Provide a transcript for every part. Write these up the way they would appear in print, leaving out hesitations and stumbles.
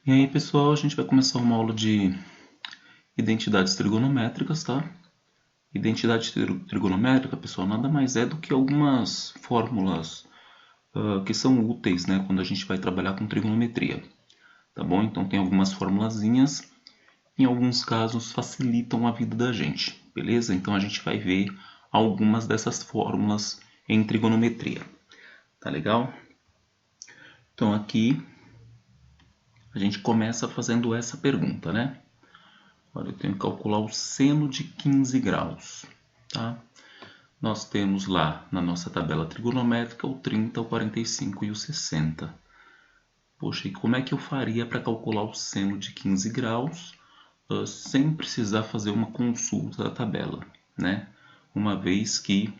E aí, pessoal, a gente vai começar uma aula de identidades trigonométricas, tá? Identidade trigonométrica, pessoal, nada mais é do que algumas fórmulas que são úteis, né, quando a gente vai trabalhar com trigonometria, tá bom? Então tem algumas formulazinhas, em alguns casos facilitam a vida da gente, beleza? Então a gente vai ver algumas dessas fórmulas em trigonometria, tá legal? Então aqui a gente começa fazendo essa pergunta, né? Olha, eu tenho que calcular o seno de 15 graus, tá? Nós temos lá na nossa tabela trigonométrica o 30, o 45 e o 60. Poxa, e como é que eu faria para calcular o seno de 15 graus sem precisar fazer uma consulta da tabela, né? Uma vez que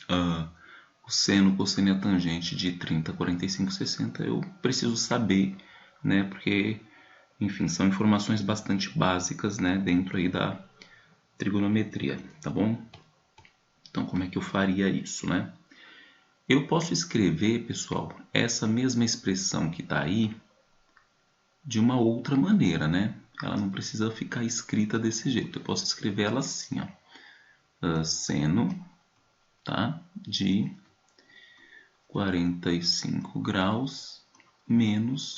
o seno, cosseno e a tangente de 30, 45 e 60 eu preciso saber, né? Porque, enfim, são informações bastante básicas, né? Dentro aí da trigonometria, tá bom? Então, como é que eu faria isso, né? Eu posso escrever, pessoal, essa mesma expressão que está aí de uma outra maneira, né? Ela não precisa ficar escrita desse jeito. Eu posso escrever ela assim, ó. Seno, tá? De 45 graus menos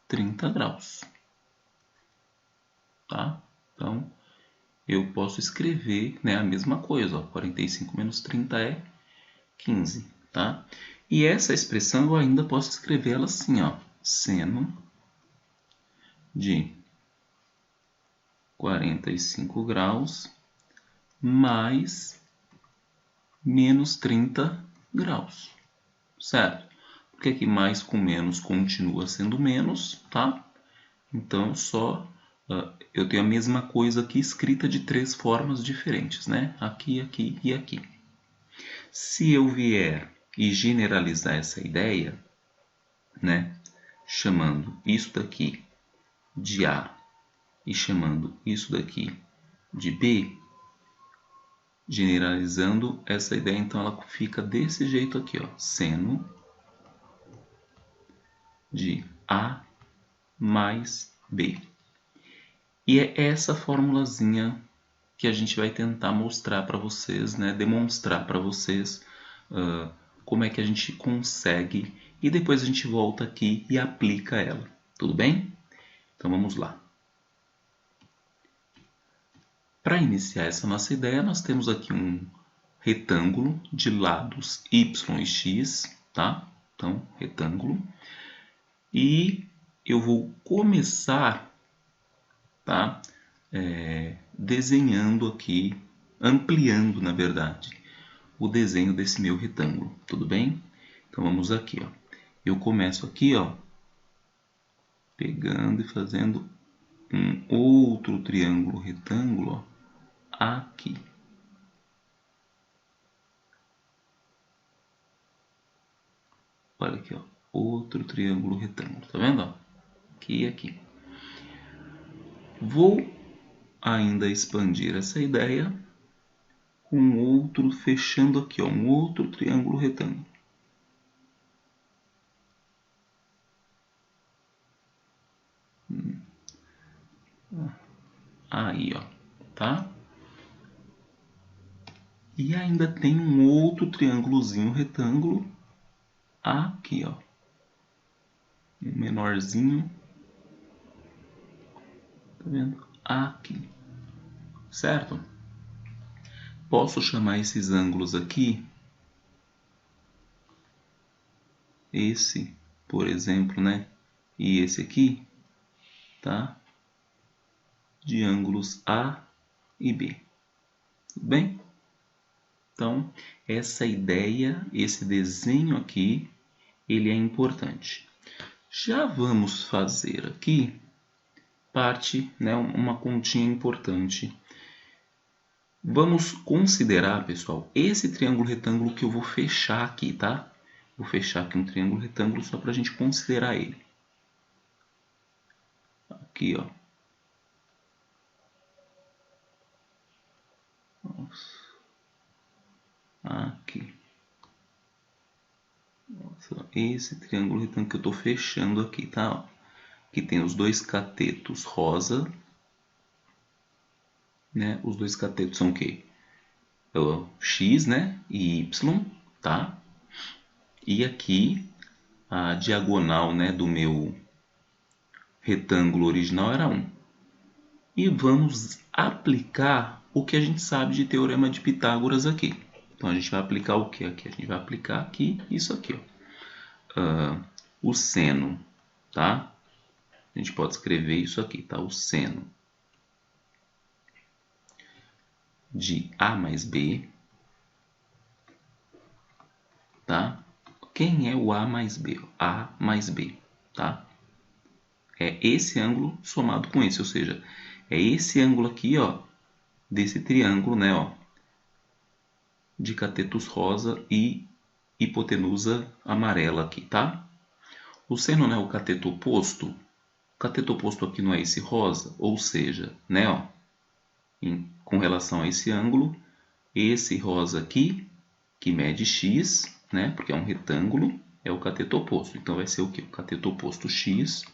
30 graus, tá? Então, eu posso escrever, né, a mesma coisa, ó. 45 menos 30 é 15, tá? E essa expressão eu ainda posso escrever ela assim, ó. Seno de 45 graus mais menos 30 graus, certo? Porque aqui mais com menos continua sendo menos, tá? Então só eu tenho a mesma coisa aqui escrita de três formas diferentes, né? Aqui, aqui e aqui. Se eu vier e generalizar essa ideia, né? Chamando isso daqui de A e chamando isso daqui de B, generalizando essa ideia, então ela fica desse jeito aqui, ó, seno de A mais B. E é essa formulazinha que a gente vai tentar mostrar para vocês, né, demonstrar para vocês como é que a gente consegue, e depois a gente volta aqui e aplica ela, tudo bem? Então vamos lá. Para iniciar essa nossa ideia, nós temos aqui um retângulo de lados y e x, tá? Então, retângulo. E eu vou começar, tá? Desenhando aqui, ampliando, na verdade, o desenho desse meu retângulo, tudo bem? Então, vamos aqui, ó. Eu começo aqui, ó, pegando e fazendo um outro triângulo retângulo, ó, aqui. Olha aqui, ó, outro triângulo retângulo, tá vendo? Ó? Aqui e aqui. Vou ainda expandir essa ideia com outro, fechando aqui, ó, um outro triângulo retângulo. Aí, ó, tá? E ainda tem um outro triângulozinho retângulo aqui, ó. Um menorzinho. Tá vendo? Aqui. Certo? Posso chamar esses ângulos aqui, esse, por exemplo, né? E esse aqui, tá? De ângulos A e B. Tudo bem? Então, essa ideia, esse desenho aqui, ele é importante. Já vamos fazer aqui parte, né, uma continha importante. Vamos considerar, pessoal, esse triângulo retângulo que eu vou fechar aqui, tá? Vou fechar aqui um triângulo retângulo só para a gente considerar ele. Aqui, ó. Aqui. Nossa, esse triângulo retângulo que eu estou fechando aqui, tá? que tem os dois catetos rosa, né? Os dois catetos são o quê? O x, né? E y, tá? E aqui a diagonal, né, do meu retângulo original era 1. E vamos aplicar o que a gente sabe de teorema de Pitágoras aqui. Então a gente vai aplicar o que aqui? A gente vai aplicar aqui isso aqui, ó. O seno, tá? A gente pode escrever isso aqui, tá? O seno de A mais B, tá? Quem é o A mais B? A mais B, tá? É esse ângulo somado com esse, ou seja, é esse ângulo aqui, ó, desse triângulo, né, ó, de catetos rosa e hipotenusa amarela aqui, tá? O seno, né, o cateto oposto. O cateto oposto aqui não é esse rosa, ou seja, né, ó, com relação a esse ângulo, esse rosa aqui, que mede x, né, porque é um retângulo, é o cateto oposto. Então vai ser o quê? O cateto oposto x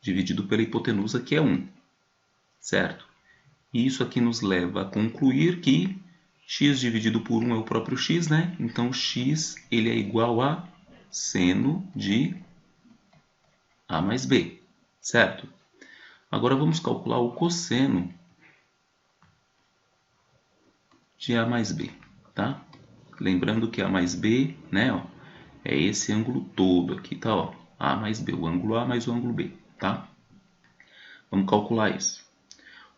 dividido pela hipotenusa, que é 1, certo? E isso aqui nos leva a concluir que x dividido por 1 é o próprio x, né? Então x ele é igual a seno de A mais B, certo? Agora vamos calcular o cosseno de A mais B, tá? Lembrando que A mais B, né, ó, é esse ângulo todo aqui, tá? Ó, A mais B, o ângulo A mais o ângulo B, tá? Vamos calcular isso.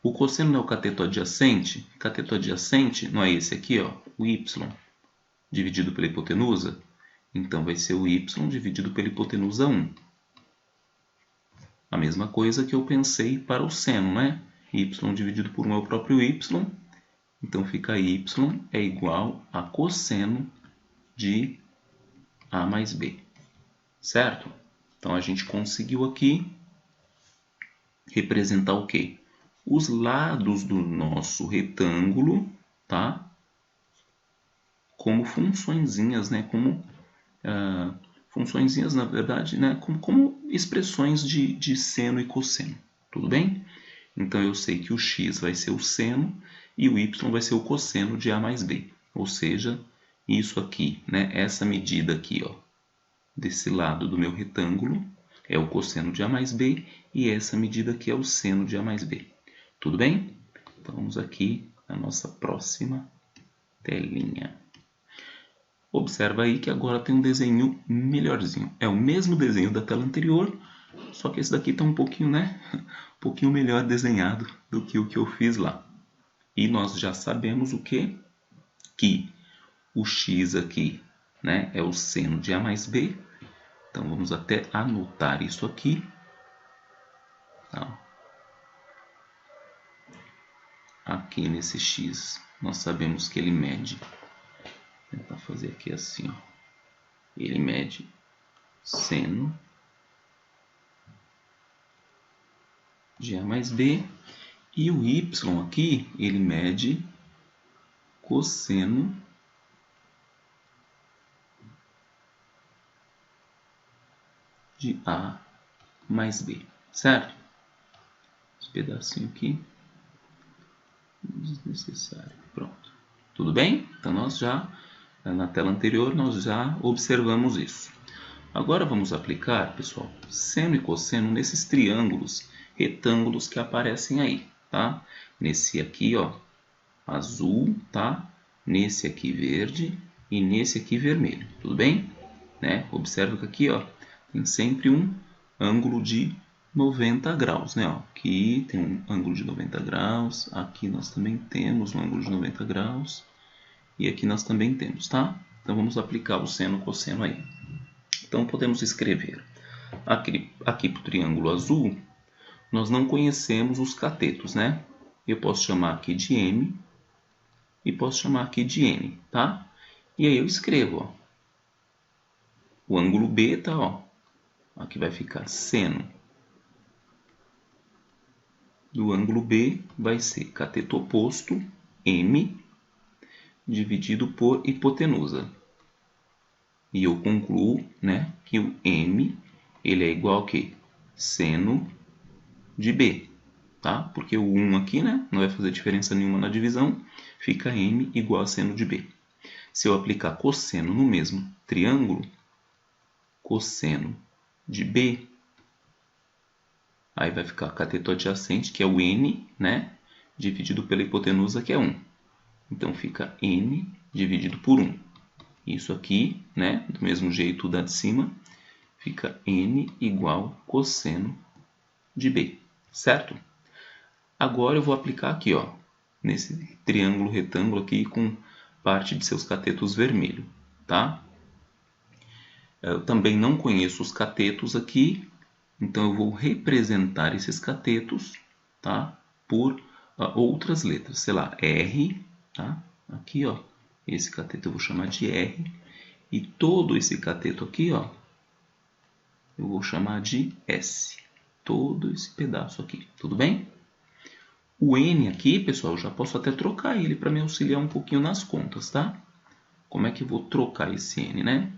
O cosseno é o cateto adjacente. Cateto adjacente não é esse aqui, ó, o y dividido pela hipotenusa. Então vai ser o y dividido pela hipotenusa 1. A mesma coisa que eu pensei para o seno, né? Y dividido por 1 é o próprio y. Então fica y é igual a cosseno de A mais B. Certo? Então a gente conseguiu aqui representar o quê? Os lados do nosso retângulo, tá? Como funçõezinhas, né? Como funçõezinhas, na verdade, né? Como expressões de seno e cosseno. Tudo bem? Então eu sei que o x vai ser o seno e o y vai ser o cosseno de A mais B. Ou seja, isso aqui, né? Essa medida aqui, ó, desse lado do meu retângulo é o cosseno de A mais B e essa medida aqui é o seno de A mais B. Tudo bem? Então vamos aqui na nossa próxima telinha. Observa aí que agora tem um desenho melhorzinho. É o mesmo desenho da tela anterior, só que esse daqui está um pouquinho, né? Um pouquinho melhor desenhado do que o que eu fiz lá. E nós já sabemos o quê? Que o x aqui, né, é o seno de A mais B. Então vamos até anotar isso aqui. Tá? Aqui nesse x, nós sabemos que ele mede. Vou tentar fazer aqui assim, ó. Ele mede seno de A mais B. E o y aqui, ele mede cosseno de A mais B, certo? Esse pedacinho aqui, desnecessário. Pronto. Tudo bem? Então nós já, na tela anterior, nós já observamos isso. Agora vamos aplicar, pessoal, seno e cosseno nesses triângulos, retângulos que aparecem aí, tá? Nesse aqui, ó, azul, tá? Nesse aqui verde e nesse aqui vermelho, tudo bem? Né? Observa que aqui, ó, tem sempre um ângulo de 90 graus, né? Ó, aqui tem um ângulo de 90 graus, aqui nós também temos um ângulo de 90 graus e aqui nós também temos, tá? Então vamos aplicar o seno e cosseno aí. Então podemos escrever aqui para o triângulo azul, nós não conhecemos os catetos, né? Eu posso chamar aqui de M e posso chamar aqui de N, tá? E aí eu escrevo, ó, o ângulo B, tá, ó, aqui vai ficar seno do ângulo B vai ser cateto oposto M dividido por hipotenusa. E eu concluo, né, que o M ele é igual a quê? seno de B, tá? Porque o 1 aqui, né, não vai fazer diferença nenhuma na divisão, fica m igual a seno de B. Se eu aplicar cosseno no mesmo triângulo, cosseno de B, aí vai ficar cateto adjacente, que é o n, né, dividido pela hipotenusa, que é 1. Então fica n dividido por 1. Isso aqui, né, do mesmo jeito da de cima, fica n igual cosseno de B, certo? Agora eu vou aplicar aqui, ó, nesse triângulo retângulo aqui com parte de seus catetos vermelho, tá? Eu também não conheço os catetos aqui, então eu vou representar esses catetos, tá? Por outras letras, sei lá, R, tá? Aqui, ó, esse cateto eu vou chamar de R, e todo esse cateto aqui, ó, eu vou chamar de S. Todo esse pedaço aqui, tudo bem? O N aqui, pessoal, eu já posso até trocar ele para me auxiliar um pouquinho nas contas, tá? Como é que eu vou trocar esse N, né?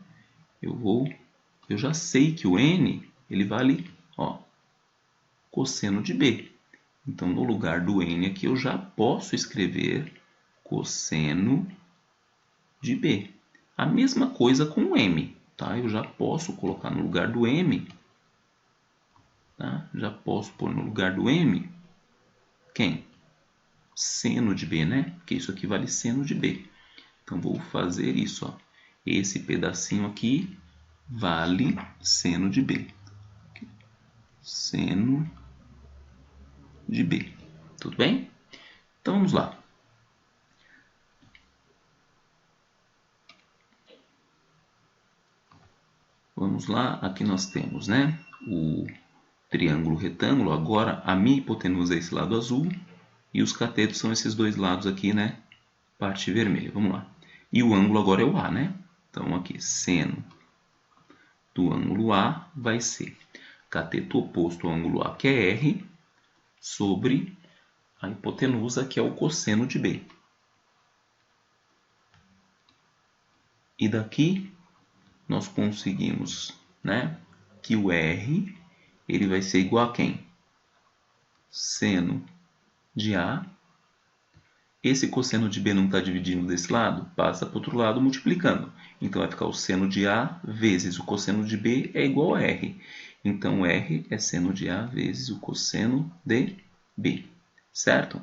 Eu já sei que o N, ele vale, ó, cosseno de B. Então, no lugar do N aqui, eu já posso escrever cosseno de B. A mesma coisa com o M, tá? Eu já posso colocar no lugar do M, tá? Já posso pôr no lugar do M, quem? Seno de B, né? Porque isso aqui vale seno de B. Então, vou fazer isso, ó. Esse pedacinho aqui vale seno de B. Seno de B. Tudo bem? Então, vamos lá. Vamos lá, aqui nós temos, né, o triângulo retângulo. Agora, a minha hipotenusa é esse lado azul e os catetos são esses dois lados aqui, né, parte vermelha. Vamos lá. E o ângulo agora é o A, né? Então, aqui, seno do ângulo A vai ser cateto oposto ao ângulo A, que é R, sobre a hipotenusa, que é o cosseno de B. E daqui nós conseguimos, né, que o R ele vai ser igual a quem? Seno de A. Esse cosseno de B não está dividindo desse lado? Passa para o outro lado multiplicando. Então vai ficar o seno de A vezes o cosseno de B é igual a R. Então R é seno de A vezes o cosseno de B. Certo?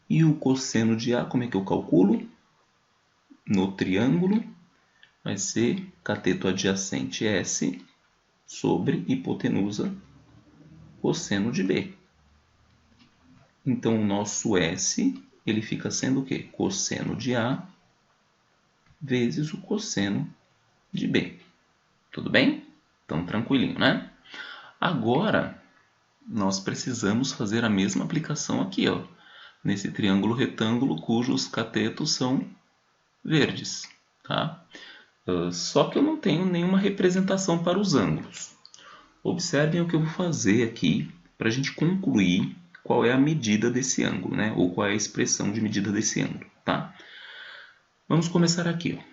E o cosseno de A, como é que eu calculo? No triângulo vai ser cateto adjacente S sobre hipotenusa cosseno de B. Então, o nosso S ele fica sendo o quê? Cosseno de A vezes o cosseno de B. Tudo bem? Então, tranquilinho, né? Agora, nós precisamos fazer a mesma aplicação aqui, ó, nesse triângulo retângulo cujos catetos são verdes, tá? Só que eu não tenho nenhuma representação para os ângulos. Observem o que eu vou fazer aqui para a gente concluir qual é a medida desse ângulo, né? Ou qual é a expressão de medida desse ângulo, tá? Vamos começar aqui, ó.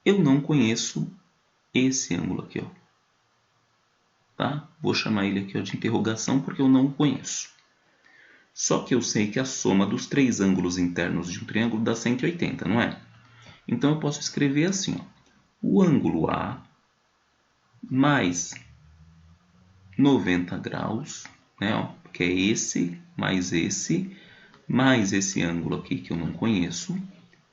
Eu não conheço esse ângulo aqui, ó. Tá? Vou chamar ele aqui, ó, de interrogação porque eu não o conheço. Só que eu sei que a soma dos três ângulos internos de um triângulo dá 180, não é? Então eu posso escrever assim, ó. O ângulo A mais 90 graus, né, ó, que é esse mais esse ângulo aqui que eu não conheço,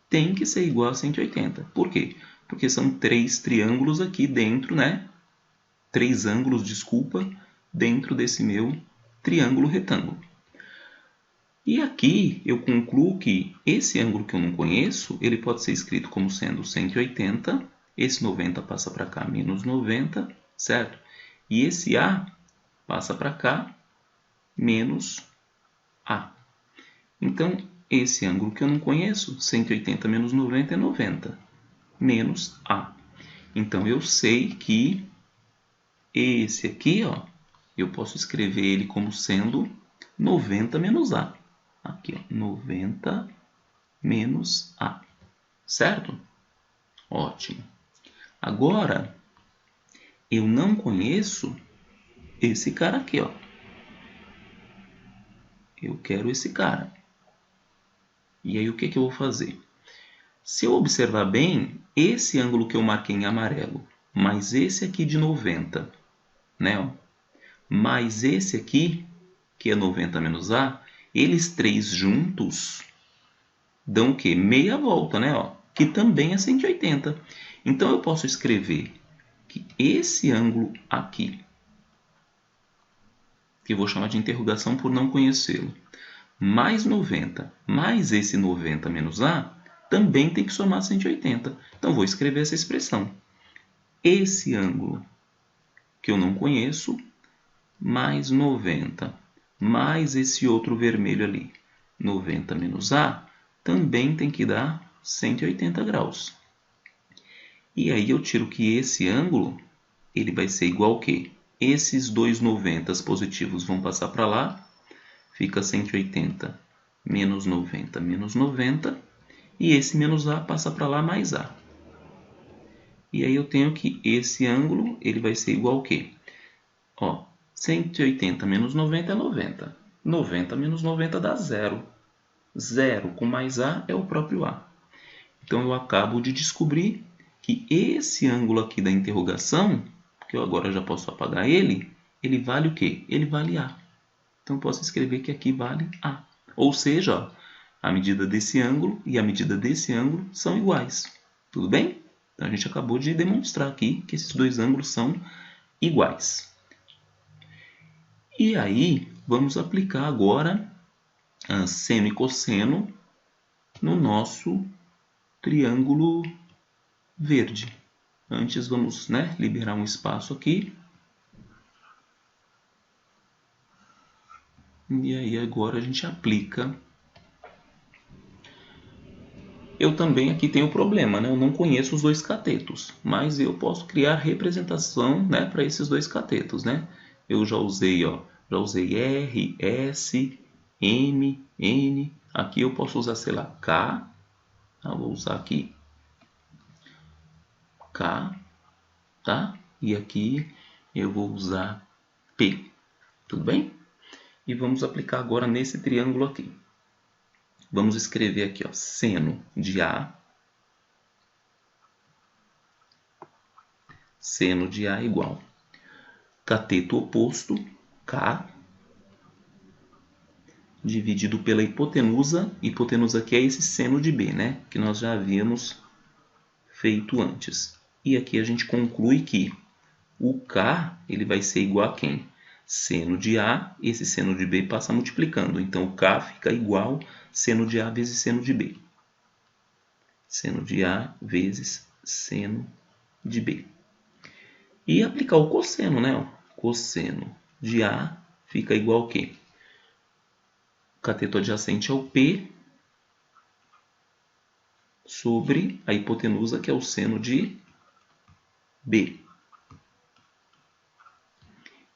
tem que ser igual a 180. Por quê? Porque são três triângulos aqui dentro, né? Três ângulos, desculpa, dentro desse meu triângulo retângulo. E aqui eu concluo que esse ângulo que eu não conheço, ele pode ser escrito como sendo 180, esse 90 passa para cá, menos 90, certo? E esse A passa para cá, menos A. Então, esse ângulo que eu não conheço, 180 menos 90 é 90, menos A. Então, eu sei que esse aqui, ó, eu posso escrever ele como sendo 90 menos A. Aqui, ó, 90 menos A. Certo? Ótimo. Agora, eu não conheço esse cara aqui, ó. Eu quero esse cara. E aí o que eu vou fazer? Se eu observar bem, esse ângulo que eu marquei em amarelo, mais esse aqui de 90, né? Ó, mais esse aqui, que é 90 menos A, eles três juntos dão o quê? Meia volta, né? Ó, que também é 180. Então eu posso escrever que esse ângulo aqui, que eu vou chamar de interrogação por não conhecê-lo, mais 90, mais esse 90 menos A, também tem que somar 180. Então vou escrever essa expressão. Esse ângulo que eu não conheço, mais 90, mais esse outro vermelho ali, 90 menos A, também tem que dar 180 graus. E aí eu tiro que esse ângulo, ele vai ser igual ao quê? Esses dois 90 positivos vão passar para lá, fica 180 menos 90 menos 90, e esse menos A passa para lá mais A. E aí eu tenho que esse ângulo, ele vai ser igual ao quê? Ó, 180 menos 90 é 90. 90 menos 90 dá zero. Zero com mais A é o próprio A. Então eu acabo de descobrir que esse ângulo aqui da interrogação, que eu agora já posso apagar ele vale o quê? Ele vale A. Então eu posso escrever que aqui vale A. Ou seja, ó, a medida desse ângulo e a medida desse ângulo são iguais. Tudo bem? Então a gente acabou de demonstrar aqui que esses dois ângulos são iguais. E aí, vamos aplicar agora seno e cosseno no nosso triângulo verde. Antes vamos, né, liberar um espaço aqui. E aí agora a gente aplica. Eu também aqui tenho problema, né? Eu não conheço os dois catetos, mas eu posso criar representação, né, para esses dois catetos, né? Eu já usei, ó, já usei R, S, M, N. Aqui eu posso usar, sei lá, K. Eu vou usar aqui K, tá? E aqui eu vou usar P, tudo bem? E vamos aplicar agora nesse triângulo aqui. Vamos escrever aqui, ó, seno de A. Seno de A igual cateto oposto, K, dividido pela hipotenusa. Hipotenusa aqui é esse seno de B, né? Que nós já havíamos feito antes. E aqui a gente conclui que o K ele vai ser igual a quem? Seno de A, esse seno de B passa multiplicando. Então, o K fica igual seno de A vezes seno de B. Seno de A vezes seno de B. E aplicar o cosseno, né? Cosseno de A fica igual a quê? O cateto adjacente ao P sobre a hipotenusa, que é o seno de B.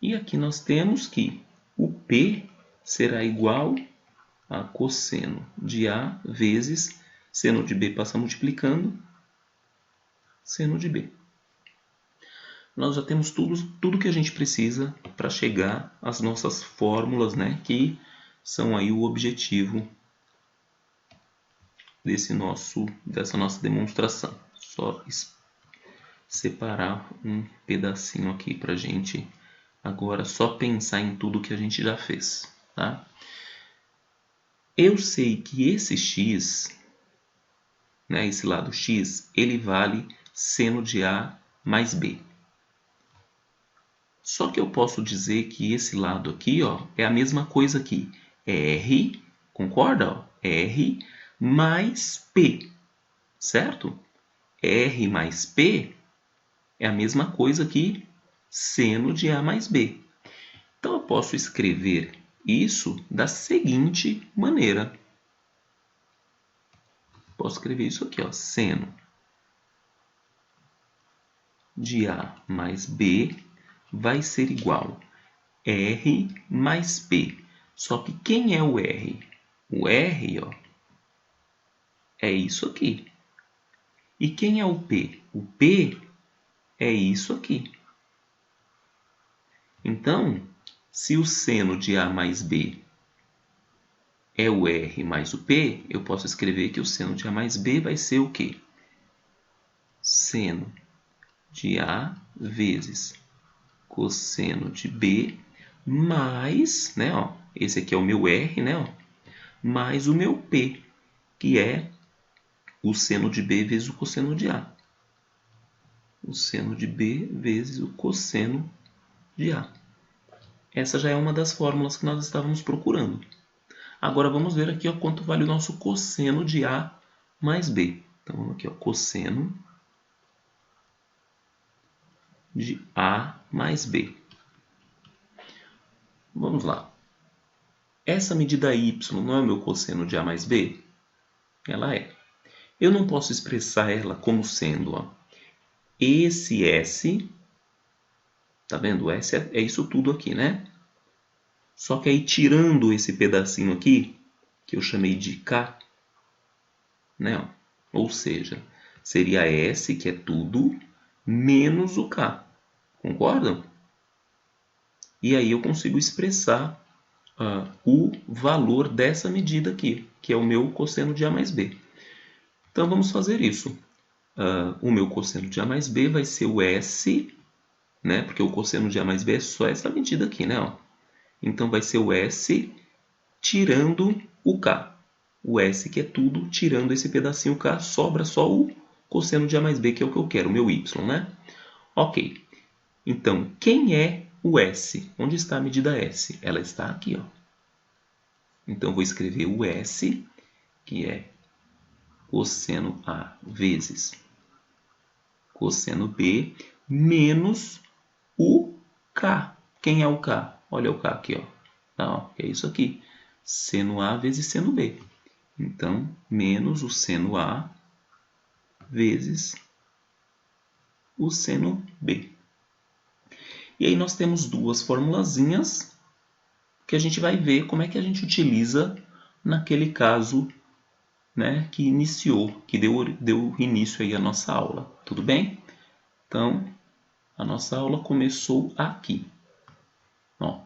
E aqui nós temos que o P será igual a cosseno de A vezes seno de B passa multiplicando, seno de B. Nós já temos tudo que a gente precisa para chegar às nossas fórmulas, né, que são aí o objetivo dessa nossa demonstração. Só separar um pedacinho aqui para a gente agora só pensar em tudo que a gente já fez, tá? Eu sei que esse x, né, esse lado x, ele vale seno de A mais B. Só que eu posso dizer que esse lado aqui, ó, é a mesma coisa aqui. R, concorda? Ó? R mais P, certo? R mais P é a mesma coisa que seno de A mais B. Então, eu posso escrever isso da seguinte maneira. Posso escrever isso aqui, ó, seno de A mais B vai ser igual a R mais P. Só que quem é o R? O R, ó, é isso aqui. E quem é o P? O P é isso aqui. Então, se o seno de A mais B é o R mais o P, eu posso escrever que o seno de A mais B vai ser o quê? Seno de A vezes cosseno de B mais, né, ó, esse aqui é o meu R, né, ó, mais o meu P, que é o seno de B vezes o cosseno de A. O seno de B vezes o cosseno de A. Essa já é uma das fórmulas que nós estávamos procurando. Agora vamos ver aqui ó, quanto vale o nosso cosseno de A mais B. Então vamos aqui, ó, cosseno de A mais B. Vamos lá. Essa medida y não é o meu cosseno de A mais B? Ela é. Eu não posso expressar ela como sendo ó, esse S, tá vendo? O S é isso tudo aqui, né? Só que aí tirando esse pedacinho aqui, que eu chamei de K, né? Ou seja, seria S, que é tudo, menos o K. Concordam? E aí eu consigo expressar o valor dessa medida aqui, que é o meu cosseno de A mais B. Então vamos fazer isso. O meu cosseno de A mais B vai ser o S, né? Porque o cosseno de A mais B é só essa medida aqui, né? Ó. Então vai ser o S tirando o K. O S que é tudo, tirando esse pedacinho K, sobra só o cosseno de A mais B, que é o que eu quero, o meu Y, né? Ok. Então, quem é o S? Onde está a medida S? Ela está aqui, ó. Então, vou escrever o S, que é cosseno A vezes cosseno B, menos o K. Quem é o K? Olha o K aqui, ó. Tá, ó, é isso aqui. Seno A vezes seno B. Então, menos o seno A vezes o seno B. E aí nós temos duas formulazinhas que a gente vai ver como é que a gente utiliza naquele caso, né, que iniciou, que deu início aí à nossa aula. Tudo bem? Então, a nossa aula começou aqui. Ó,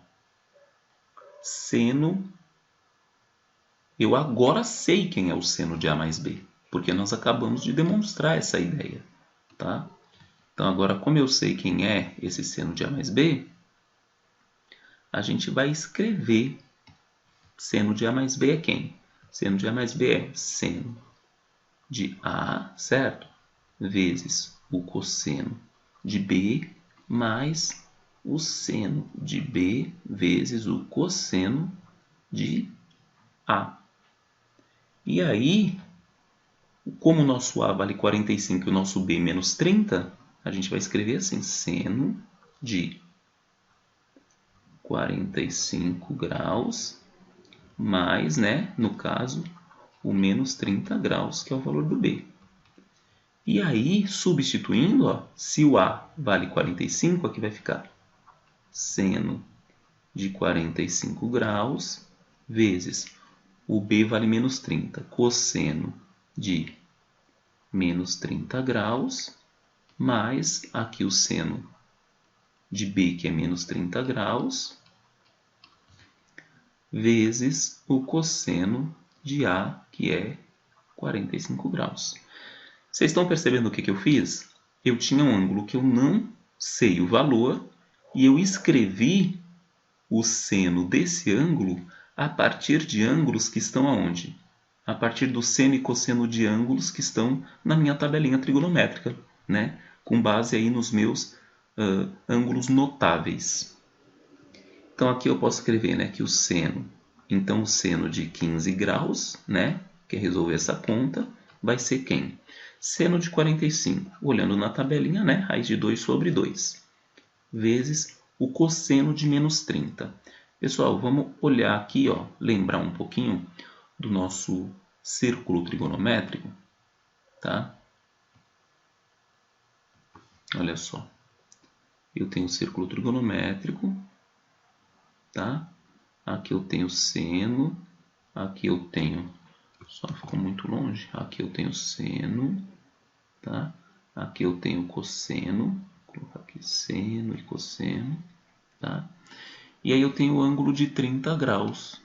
seno. Eu agora sei quem é o seno de A mais B, porque nós acabamos de demonstrar essa ideia, tá? Então, agora, como eu sei quem é esse seno de A mais B, a gente vai escrever seno de A mais B é quem? Seno de A mais B é seno de A, certo? Vezes o cosseno de B mais o seno de B vezes o cosseno de A. E aí, como o nosso A vale 45 e o nosso B menos 30, a gente vai escrever assim, seno de 45 graus mais, né, no caso, o menos 30 graus, que é o valor do B. E aí, substituindo, ó, se o A vale 45, aqui vai ficar seno de 45 graus vezes o B vale menos 30, cosseno de menos 30 graus, mais aqui o seno de B, que é menos 30 graus, vezes o cosseno de A, que é 45 graus. Vocês estão percebendo o que eu fiz? Eu tinha um ângulo que eu não sei o valor e eu escrevi o seno desse ângulo a partir de ângulos que estão aonde? A partir do seno e cosseno de ângulos que estão na minha tabelinha trigonométrica, né? Com base aí nos meus ângulos notáveis. Então aqui eu posso escrever, né, que o seno, então o seno de 15 graus, né, que é resolver essa conta, vai ser quem? Seno de 45, olhando na tabelinha, né, raiz de 2 sobre 2, vezes o cosseno de menos 30. Pessoal, vamos olhar aqui, ó, lembrar um pouquinho do nosso círculo trigonométrico, tá? Olha só, eu tenho um círculo trigonométrico, tá? Aqui eu tenho seno, aqui eu tenho, só ficou muito longe, aqui eu tenho seno, tá? Aqui eu tenho cosseno, vou colocar aqui seno e cosseno, tá? E aí eu tenho o ângulo de 30 graus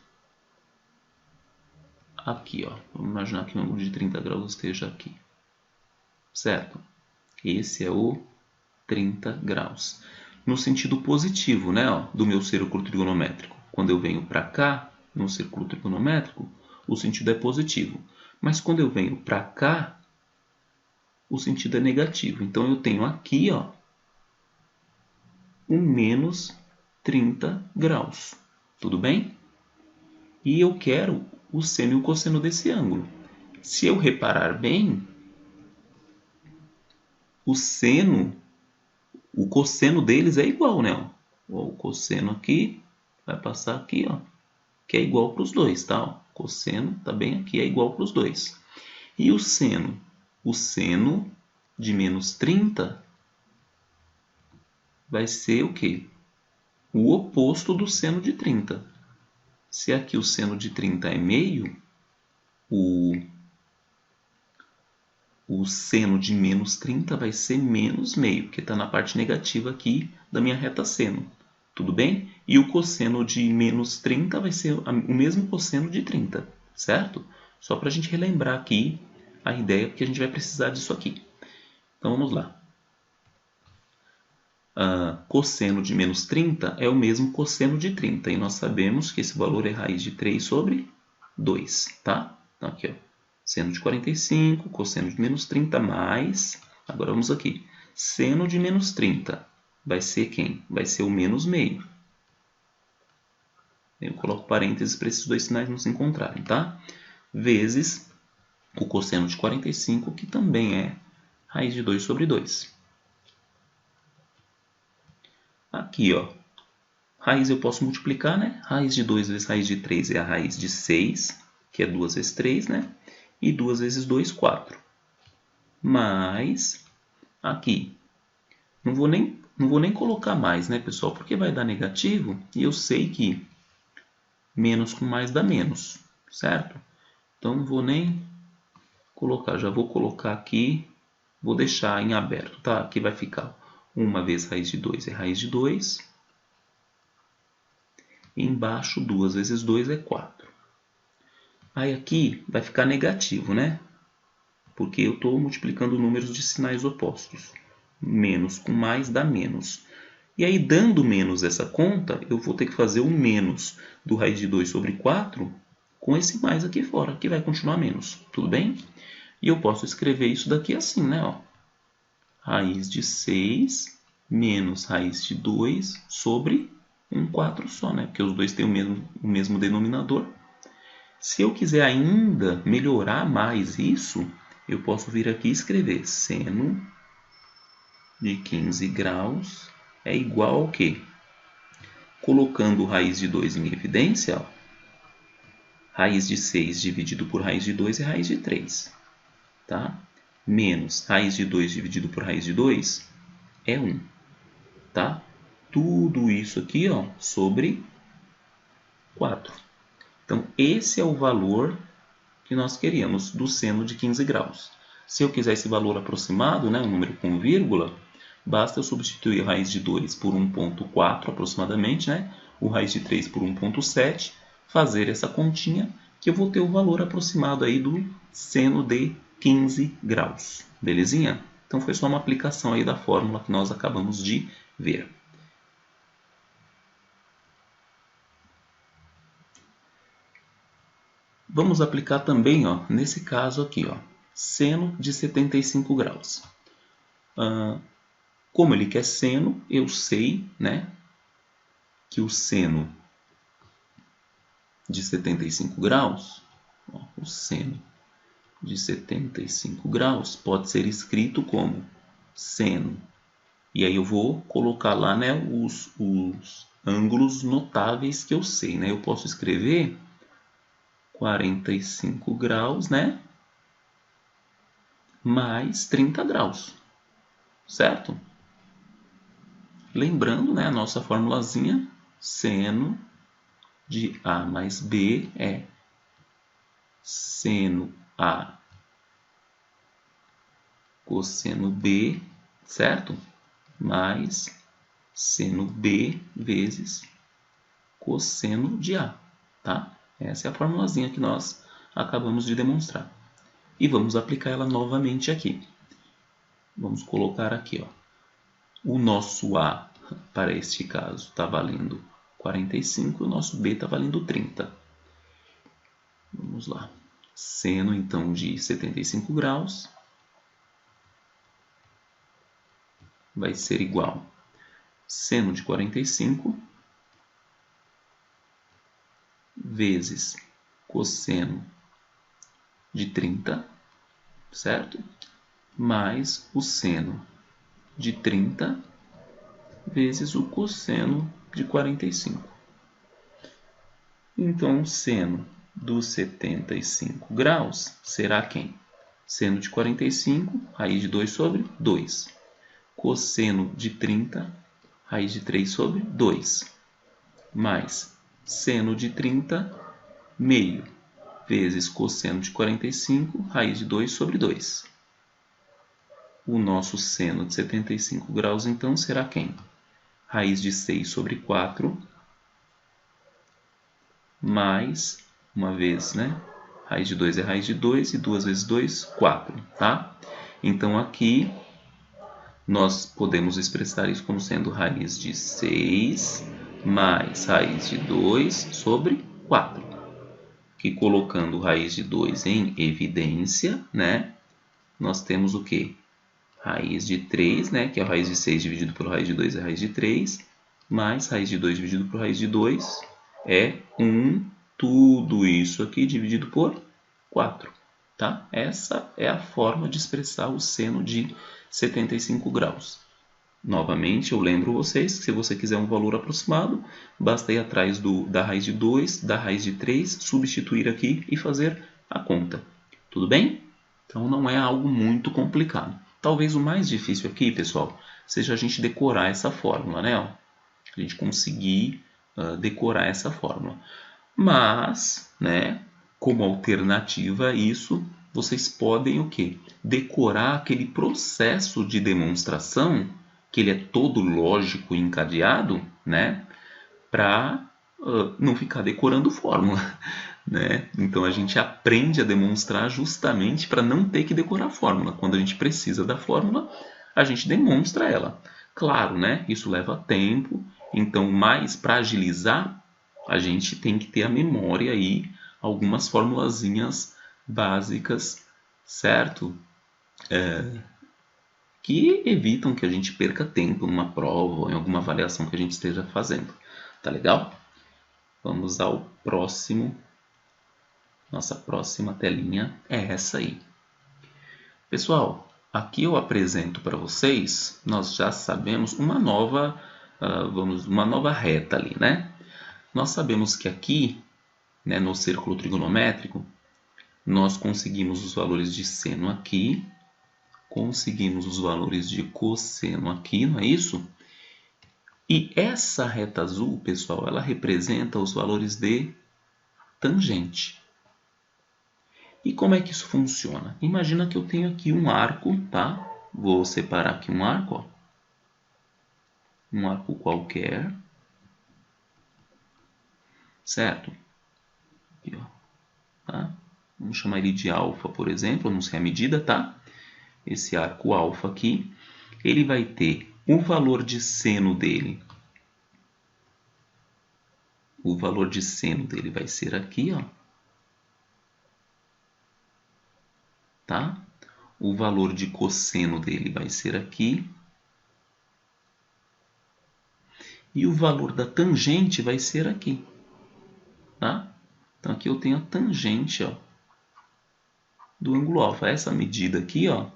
aqui, ó. Vamos imaginar que o ângulo de 30 graus esteja aqui, certo? Esse é o 30 graus. No sentido positivo, né, ó, do meu círculo trigonométrico. Quando eu venho para cá, no círculo trigonométrico, o sentido é positivo. Mas quando eu venho para cá, o sentido é negativo. Então eu tenho aqui, ó, um menos 30 graus. Tudo bem? E eu quero o seno e o cosseno desse ângulo. Se eu reparar bem, o seno, o cosseno deles é igual, né? Ó, o cosseno aqui vai passar aqui, ó, que é igual para os dois, tá? Ó, cosseno está bem aqui, é igual para os dois. E o seno? O seno de menos 30 vai ser o quê? O oposto do seno de 30. Se aqui o seno de 30 é meio, o seno de menos 30 vai ser menos meio, porque está na parte negativa aqui da minha reta seno. Tudo bem? E o cosseno de menos 30 vai ser o mesmo cosseno de 30, certo? Só para a gente relembrar aqui a ideia, porque a gente vai precisar disso aqui. Então vamos lá. Cosseno de menos 30 é o mesmo cosseno de 30. E nós sabemos que esse valor é raiz de 3 sobre 2. Tá? Então aqui, ó, seno de 45, cosseno de menos 30 mais... Agora vamos aqui. Seno de menos 30 vai ser quem? Vai ser o menos meio. Eu coloco parênteses para esses dois sinais não se encontrarem, tá? Vezes o cosseno de 45, que também é raiz de 2 sobre 2. Aqui, ó, raiz eu posso multiplicar, né? Raiz de 2 vezes raiz de 3 é a raiz de 6, que é 2 vezes 3, né? E 2 vezes 2, 4. Mas, aqui, não vou nem colocar mais, né, pessoal? Porque vai dar negativo e eu sei que menos com mais dá menos, certo? Então, não vou nem colocar, já vou colocar aqui, vou deixar em aberto, tá? Aqui vai ficar 1 vezes raiz de 2 é raiz de 2. E embaixo 2 vezes 2 é 4. Aí aqui vai ficar negativo, né? Porque eu estou multiplicando números de sinais opostos. Menos com mais dá menos. E aí, dando menos essa conta, eu vou ter que fazer o menos do raiz de 2 sobre 4 com esse mais aqui fora, que vai continuar menos. Tudo bem? E eu posso escrever isso daqui assim, né? Ó. Raiz de 6 menos raiz de 2 sobre 4 só, né? Porque os dois têm o mesmo denominador. Se eu quiser ainda melhorar mais isso, eu posso vir aqui e escrever seno de 15 graus é igual ao quê? Colocando raiz de 2 em evidência, ó, raiz de 6 dividido por raiz de 2 é raiz de 3. Tá? Menos raiz de 2 dividido por raiz de 2 é 1. Tá? Tudo isso aqui, ó, sobre 4. Então, esse é o valor que nós queríamos do seno de 15 graus. Se eu quiser esse valor aproximado, né, um número com vírgula, basta eu substituir a raiz de 2 por 1,4 aproximadamente, né, o raiz de 3 por 1,7, fazer essa continha que eu vou ter o valor aproximado aí do seno de 15 graus. Belezinha? Então foi só uma aplicação aí da fórmula que nós acabamos de ver. Vamos aplicar também, ó, nesse caso aqui, ó, seno de 75 graus. Como ele quer seno, eu sei, né, que o seno de 75 graus, ó, o seno de 75 graus pode ser escrito como seno. E aí eu vou colocar lá, né, os ângulos notáveis que eu sei, né? Eu posso escrever 45 graus, né, mais 30 graus, certo? Lembrando, né, a nossa formulazinha, seno de A mais B é seno A cosseno B, certo? Mais seno B vezes cosseno de A, tá? Essa é a formulazinha que nós acabamos de demonstrar. E vamos aplicar ela novamente aqui. Vamos colocar aqui, ó. O nosso A, para este caso, está valendo 45 e o nosso B está valendo 30. Vamos lá. Seno, então, de 75 graus vai ser igual seno de 45 vezes cosseno de 30, certo? Mais o seno de 30 vezes o cosseno de 45. Então, o seno dos 75 graus será quem? Seno de 45, raiz de 2 sobre 2. Cosseno de 30, raiz de 3 sobre 2. Mais seno de 30, meio, vezes cosseno de 45, raiz de 2 sobre 2. O nosso seno de 75 graus, então, será quem? Raiz de 6 sobre 4, mais, uma vez, né? Raiz de 2 é raiz de 2, e 2 vezes 2, 4, tá? Então, aqui, nós podemos expressar isso como sendo raiz de 6 mais raiz de 2 sobre 4. Que colocando raiz de 2 em evidência, né? Nós temos o quê? Raiz de 3, né? Que é a raiz de 6 dividido pela raiz de 2 é raiz de 3, mais raiz de 2 dividido por raiz de 2 é 1. Tudo isso aqui dividido por 4. Tá? Essa é a forma de expressar o seno de 75 graus. Novamente, eu lembro vocês que se você quiser um valor aproximado, basta ir atrás da raiz de 2, da raiz de 3, substituir aqui e fazer a conta. Tudo bem? Então não é algo muito complicado. Talvez o mais difícil aqui, pessoal, seja a gente decorar essa fórmula, né? A gente conseguir decorar essa fórmula. Mas, né, como alternativa a isso, vocês podem o quê? Decorar aquele processo de demonstração, que ele é todo lógico e encadeado, né, para não ficar decorando fórmula, né? Então a gente aprende a demonstrar justamente para não ter que decorar a fórmula. Quando a gente precisa da fórmula, a gente demonstra ela. Claro, né? Isso leva tempo, então mais para agilizar, a gente tem que ter a memória aí, algumas formulazinhas básicas, certo? Que evitam que a gente perca tempo numa prova ou em alguma avaliação que a gente esteja fazendo. Tá legal? Vamos ao próximo. Nossa próxima telinha é essa aí. Pessoal, aqui eu apresento para vocês, nós já sabemos uma nova reta ali, né? Nós sabemos que aqui, né, no círculo trigonométrico, nós conseguimos os valores de seno aqui, conseguimos os valores de cosseno aqui, não é isso? E essa reta azul, pessoal, ela representa os valores de tangente. E como é que isso funciona? Imagina que eu tenho aqui um arco, tá? Vou separar aqui um arco, ó. Um arco qualquer. Certo? Aqui, ó. Tá? Vamos chamar ele de alfa, por exemplo, não sei a medida, tá? Esse arco alfa aqui, ele vai ter o valor de seno dele. O valor de seno dele vai ser aqui, ó. Tá? O valor de cosseno dele vai ser aqui. E o valor da tangente vai ser aqui. Tá? Então aqui eu tenho a tangente, ó, do ângulo alfa. Essa medida aqui, ó,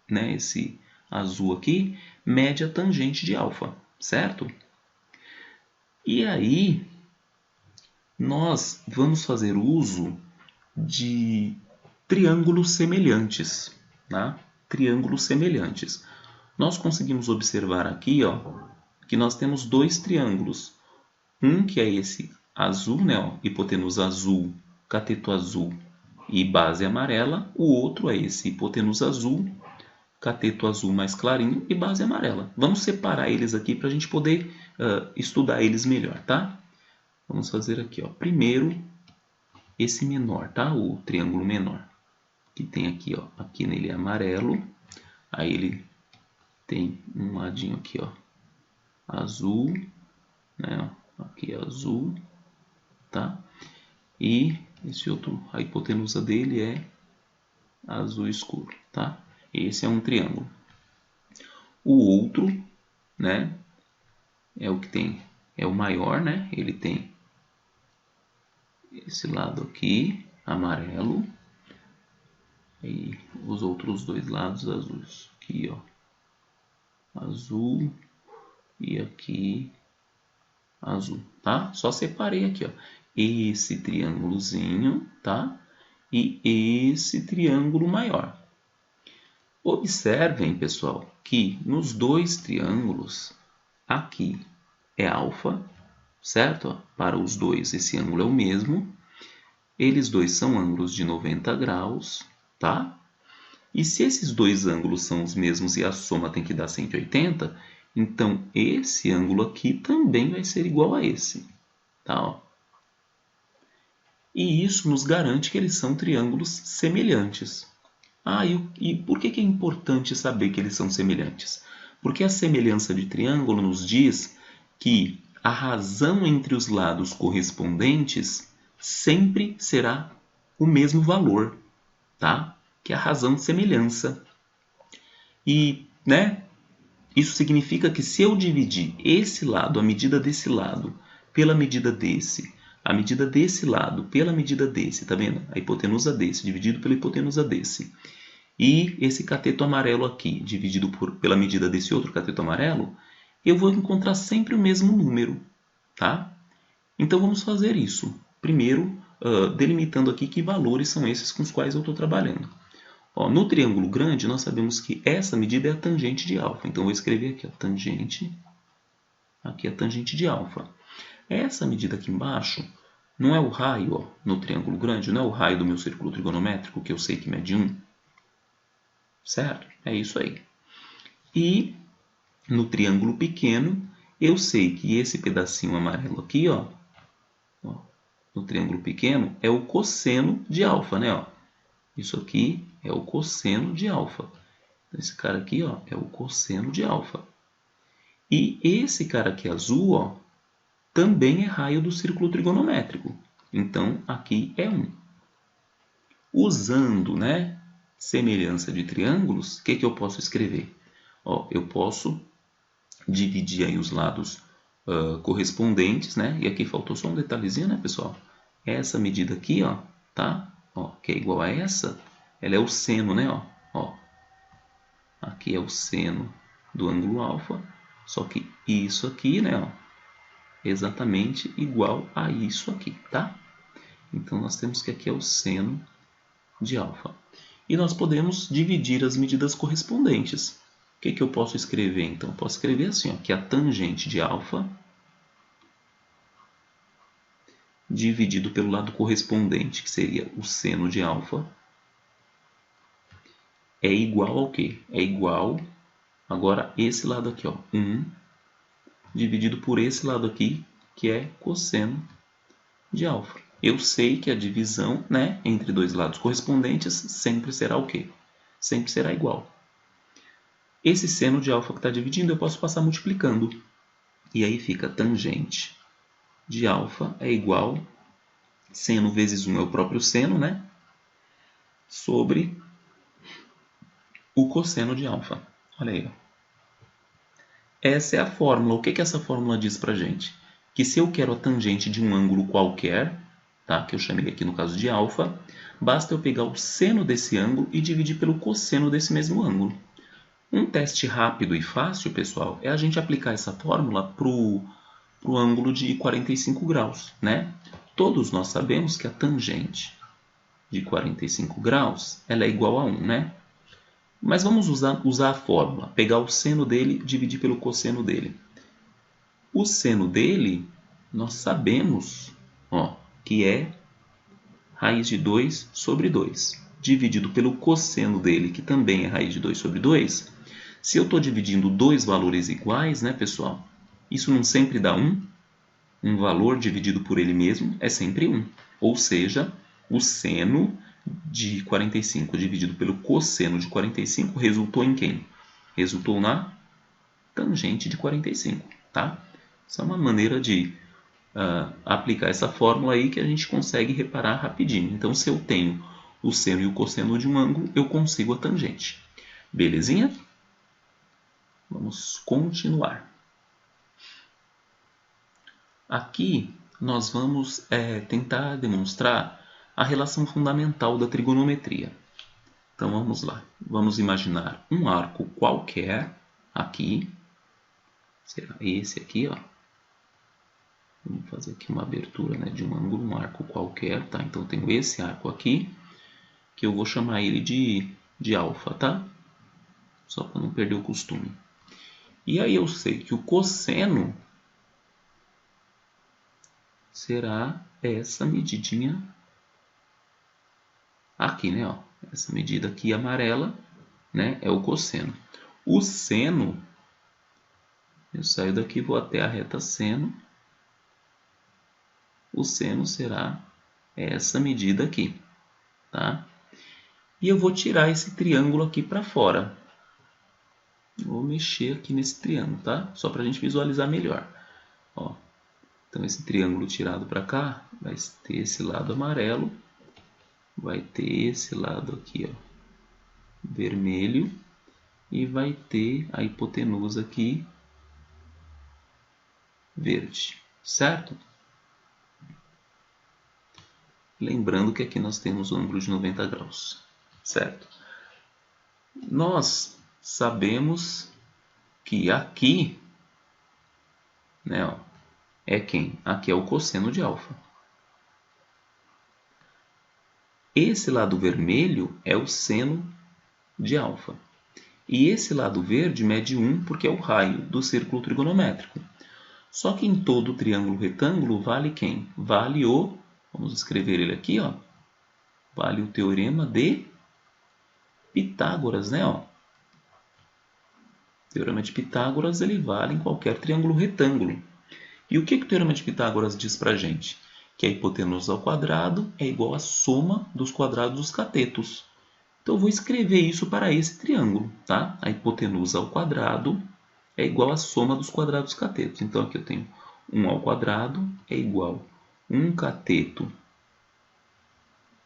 né, esse azul aqui, mede a tangente de alfa, certo? E aí, nós vamos fazer uso de triângulos semelhantes, tá? Triângulos semelhantes. Nós conseguimos observar aqui, ó, que nós temos dois triângulos. Um que é esse azul, né, ó, hipotenusa azul, cateto azul e base amarela. O outro é esse hipotenusa azul, cateto azul mais clarinho e base amarela. Vamos separar eles aqui para a gente poder estudar eles melhor, tá? Vamos fazer aqui, ó. Primeiro, esse menor, tá? O triângulo menor. Que tem aqui, ó. Aqui nele é amarelo. Aí ele tem um ladinho aqui, ó, azul, né? Aqui é azul, tá? E esse outro, a hipotenusa dele é azul escuro, tá? Esse é um triângulo. O outro, né, é o que tem, é o maior, né? Ele tem esse lado aqui, amarelo, e os outros dois lados azuis. Aqui, ó, azul e aqui azul, tá? Só separei aqui, ó, esse triângulozinho, tá? E esse triângulo maior. Observem, pessoal, que nos dois triângulos, aqui é alfa, certo? Para os dois, esse ângulo é o mesmo. Eles dois são ângulos de 90 graus, tá? E se esses dois ângulos são os mesmos e a soma tem que dar 180, então esse ângulo aqui também vai ser igual a esse, tá? Ó. E isso nos garante que eles são triângulos semelhantes. E por que é importante saber que eles são semelhantes? Porque a semelhança de triângulo nos diz que a razão entre os lados correspondentes sempre será o mesmo valor, tá? Que é a razão de semelhança. E, né, isso significa que se eu dividir esse lado, a medida desse lado, pela medida desse, a medida desse lado pela medida desse, tá vendo? A hipotenusa desse dividido pela hipotenusa desse. E esse cateto amarelo aqui, dividido pela medida desse outro cateto amarelo, eu vou encontrar sempre o mesmo número, tá? Então vamos fazer isso. Primeiro, delimitando aqui que valores são esses com os quais eu estou trabalhando. Ó, no triângulo grande, nós sabemos que essa medida é a tangente de alfa. Então, eu vou escrever aqui, ó, tangente. Aqui é a tangente de alfa. Essa medida aqui embaixo não é o raio, ó, no triângulo grande, não é o raio do meu círculo trigonométrico, que eu sei que mede 1. Certo? É isso aí. E no triângulo pequeno, eu sei que esse pedacinho amarelo aqui, ó, no triângulo pequeno, é o cosseno de alfa, né? Ó. Isso aqui é o cosseno de alfa. Esse cara aqui, ó, é o cosseno de alfa. E esse cara aqui azul, ó, também é raio do círculo trigonométrico. Então, aqui é 1. Usando, né, semelhança de triângulos, o que eu posso escrever? Ó, eu posso dividir aí os lados correspondentes, né? E aqui faltou só um detalhezinho, né, pessoal? Essa medida aqui, ó, tá? Ó, que é igual a essa, ela é o seno, né? Ó. Aqui é o seno do ângulo alfa, só que isso aqui, né? Ó, exatamente igual a isso aqui, tá? Então, nós temos que aqui é o seno de alfa. E nós podemos dividir as medidas correspondentes. O que eu posso escrever, então? Eu posso escrever assim, ó, que a tangente de alfa dividido pelo lado correspondente, que seria o seno de alfa, é igual ao quê? É igual, agora, esse lado aqui, ó, 1, dividido por esse lado aqui, que é cosseno de alfa. Eu sei que a divisão, né, entre dois lados correspondentes sempre será o quê? Sempre será igual. Esse seno de alfa que está dividindo, eu posso passar multiplicando. E aí fica tangente de alfa é igual, seno vezes 1 é o próprio seno, né? Sobre o cosseno de alfa. Olha aí. Ó. Essa é a fórmula. O que essa fórmula diz pra gente? Que se eu quero a tangente de um ângulo qualquer, tá? Que eu chamei aqui no caso de alfa, basta eu pegar o seno desse ângulo e dividir pelo cosseno desse mesmo ângulo. Um teste rápido e fácil, pessoal, é a gente aplicar essa fórmula para o ângulo de 45 graus, né? Todos nós sabemos que a tangente de 45 graus ela é igual a 1, né? Mas vamos usar a fórmula, pegar o seno dele e dividir pelo cosseno dele. O seno dele, nós sabemos, ó, que é raiz de 2 sobre 2. dividido pelo cosseno dele, que também é raiz de 2 sobre 2, se eu estou dividindo dois valores iguais, né, pessoal? Isso não sempre dá 1? Um valor dividido por ele mesmo é sempre 1. Ou seja, o seno de 45 dividido pelo cosseno de 45 resultou em quem? Resultou na tangente de 45, tá? Isso é uma maneira de aplicar essa fórmula aí que a gente consegue reparar rapidinho. Então, se eu tenho o seno e o cosseno de um ângulo, eu consigo a tangente. Belezinha? Vamos continuar. Aqui nós vamos tentar demonstrar a relação fundamental da trigonometria. Então vamos lá. Vamos imaginar um arco qualquer aqui. Será esse aqui, ó. Vamos fazer aqui uma abertura, né, de um ângulo, um arco qualquer, tá? Então eu tenho esse arco aqui, que eu vou chamar ele de alfa, tá? Só para não perder o costume. E aí eu sei que o cosseno será essa medidinha aqui, né? Ó. Essa medida aqui amarela, né, é o cosseno. O seno, eu saio daqui e vou até a reta seno. O seno será essa medida aqui, tá? E eu vou tirar esse triângulo aqui para fora. Vou mexer aqui nesse triângulo, tá? Só para a gente visualizar melhor. Ó. Então, esse triângulo tirado para cá vai ter esse lado amarelo, vai ter esse lado aqui, ó, vermelho, e vai ter a hipotenusa aqui verde, certo? Lembrando que aqui nós temos o ângulo de 90 graus, certo? Nós sabemos que aqui, né, ó, é quem? Aqui é o cosseno de alfa. Esse lado vermelho é o seno de alfa. E esse lado verde mede 1 porque é o raio do círculo trigonométrico. Só que em todo triângulo retângulo vale quem? Vale o, vamos escrever ele aqui, ó, vale o teorema de Pitágoras, né? Ó. O teorema de Pitágoras ele vale em qualquer triângulo retângulo. E o que o teorema de Pitágoras diz para a gente? Que a hipotenusa ao quadrado é igual à soma dos quadrados dos catetos. Então, eu vou escrever isso para esse triângulo, tá? A hipotenusa ao quadrado é igual à soma dos quadrados dos catetos. Então, aqui eu tenho 1 ao quadrado é igual a 1 cateto,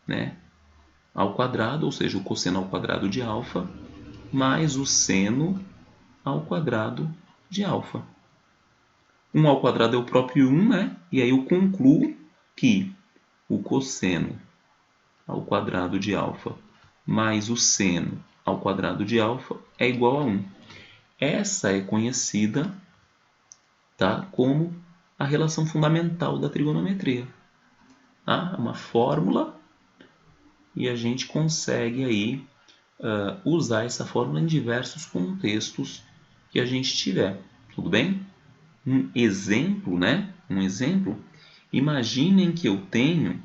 né, ao quadrado, ou seja, o cosseno ao quadrado de alfa, mais o seno ao quadrado de alfa. 1 ao quadrado é o próprio 1, né? E aí eu concluo que o cosseno ao quadrado de alfa mais o seno ao quadrado de alfa é igual a 1. Essa é conhecida, tá, como a relação fundamental da trigonometria. Tá? É uma fórmula e a gente consegue aí usar essa fórmula em diversos contextos que a gente tiver. Tudo bem? Um exemplo, né? Um exemplo. Imaginem que eu tenho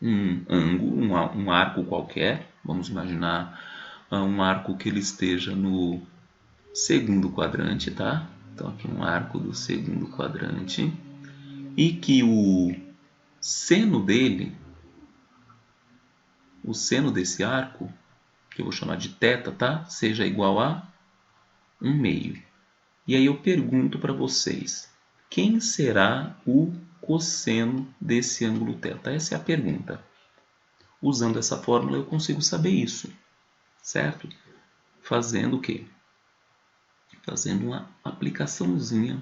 um ângulo, um arco qualquer. Vamos imaginar um arco que ele esteja no segundo quadrante, tá? Então aqui um arco do segundo quadrante e que o seno dele, o seno desse arco, que eu vou chamar de θ, tá? Seja igual a 1/2. E aí eu pergunto para vocês, quem será o cosseno desse ângulo θ? Essa é a pergunta. Usando essa fórmula eu consigo saber isso, certo? Fazendo o quê? Fazendo uma aplicaçãozinha.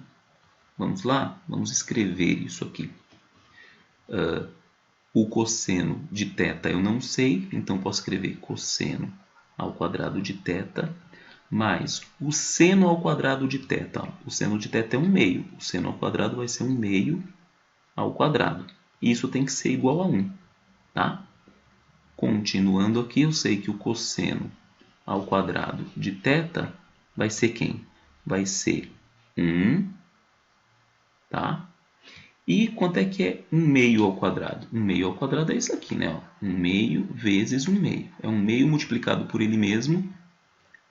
Vamos lá? Vamos escrever isso aqui. O cosseno de θ eu não sei, então posso escrever cosseno ao quadrado de θ mais o seno ao quadrado de θ. O seno de θ é 1/2. O seno ao quadrado vai ser 1/2 ao quadrado. Isso tem que ser igual a 1. Tá? Continuando aqui, eu sei que o cosseno ao quadrado de θ vai ser quem? Vai ser 1, tá? E quanto é que é 1/2 ao quadrado? 1/2 ao quadrado é isso aqui, né? Ó. 1/2 vezes 1/2. É 1/2 multiplicado por ele mesmo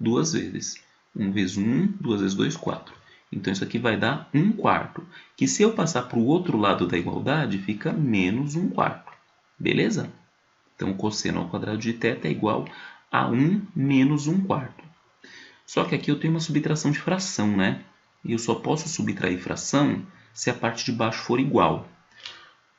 duas vezes. 1 vezes 1, 2 vezes 2, 4. Então, isso aqui vai dar 1/4. Que se eu passar para o outro lado da igualdade, fica menos 1/4. Beleza? Então, o cosseno ao quadrado de θ é igual a 1 menos 1/4. Só que aqui eu tenho uma subtração de fração, né? E eu só posso subtrair fração se a parte de baixo for igual.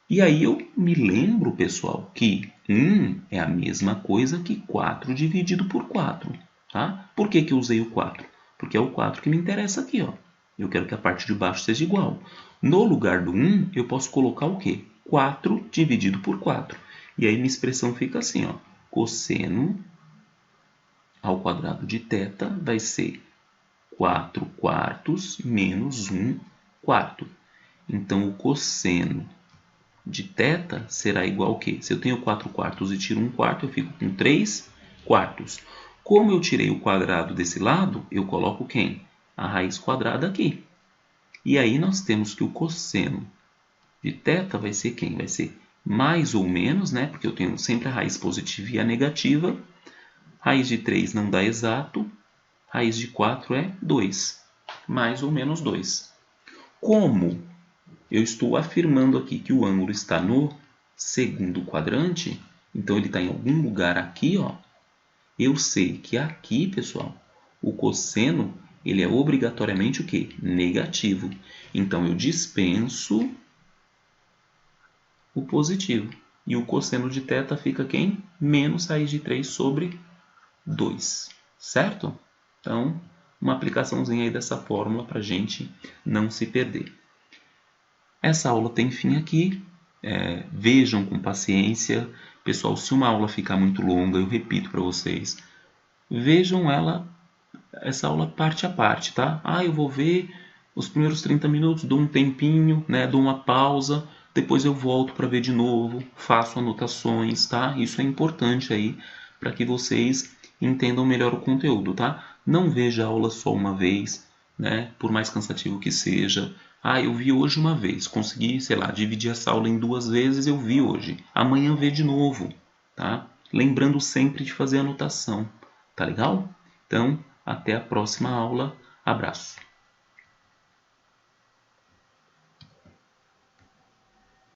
E aí eu me lembro, pessoal, que 1 é a mesma coisa que 4 dividido por 4. Tá? Por que eu usei o 4? Porque é o 4 que me interessa aqui. Ó. Eu quero que a parte de baixo seja igual. No lugar do 1, eu posso colocar o quê? 4 dividido por 4. E aí minha expressão fica assim. Ó. Cosseno ao quadrado de θ vai ser 4/4 menos 1/4. Então, o cosseno de θ será igual ao quê? Se eu tenho 4/4 e tiro 1/4, eu fico com 3/4. Como eu tirei o quadrado desse lado, eu coloco quem? A raiz quadrada aqui. E aí nós temos que o cosseno de θ vai ser quem? Vai ser mais ou menos, né? Porque eu tenho sempre a raiz positiva e a negativa. Raiz de 3 não dá exato. Raiz de 4 é 2. Mais ou menos 2. Como eu estou afirmando aqui que o ângulo está no segundo quadrante, então ele está em algum lugar aqui, ó. Eu sei que aqui, pessoal, o cosseno ele é obrigatoriamente o quê? Negativo. Então eu dispenso o positivo. E o cosseno de θ fica quem? Menos raiz de 3 sobre 2. Certo? Então, uma aplicaçãozinha aí dessa fórmula para a gente não se perder. Essa aula tem fim aqui. Vejam com paciência. Pessoal, se uma aula ficar muito longa, eu repito para vocês, vejam essa aula parte a parte, tá? Eu vou ver os primeiros 30 minutos, dou um tempinho, né? Dou uma pausa, depois eu volto para ver de novo, faço anotações, tá? Isso é importante aí para que vocês entendam melhor o conteúdo, tá? Não veja a aula só uma vez, né? Por mais cansativo que seja. Eu vi hoje uma vez, consegui, sei lá, dividir essa aula em 2 vezes, eu vi hoje. Amanhã vê de novo, tá? Lembrando sempre de fazer anotação, tá legal? Então, até a próxima aula. Abraço!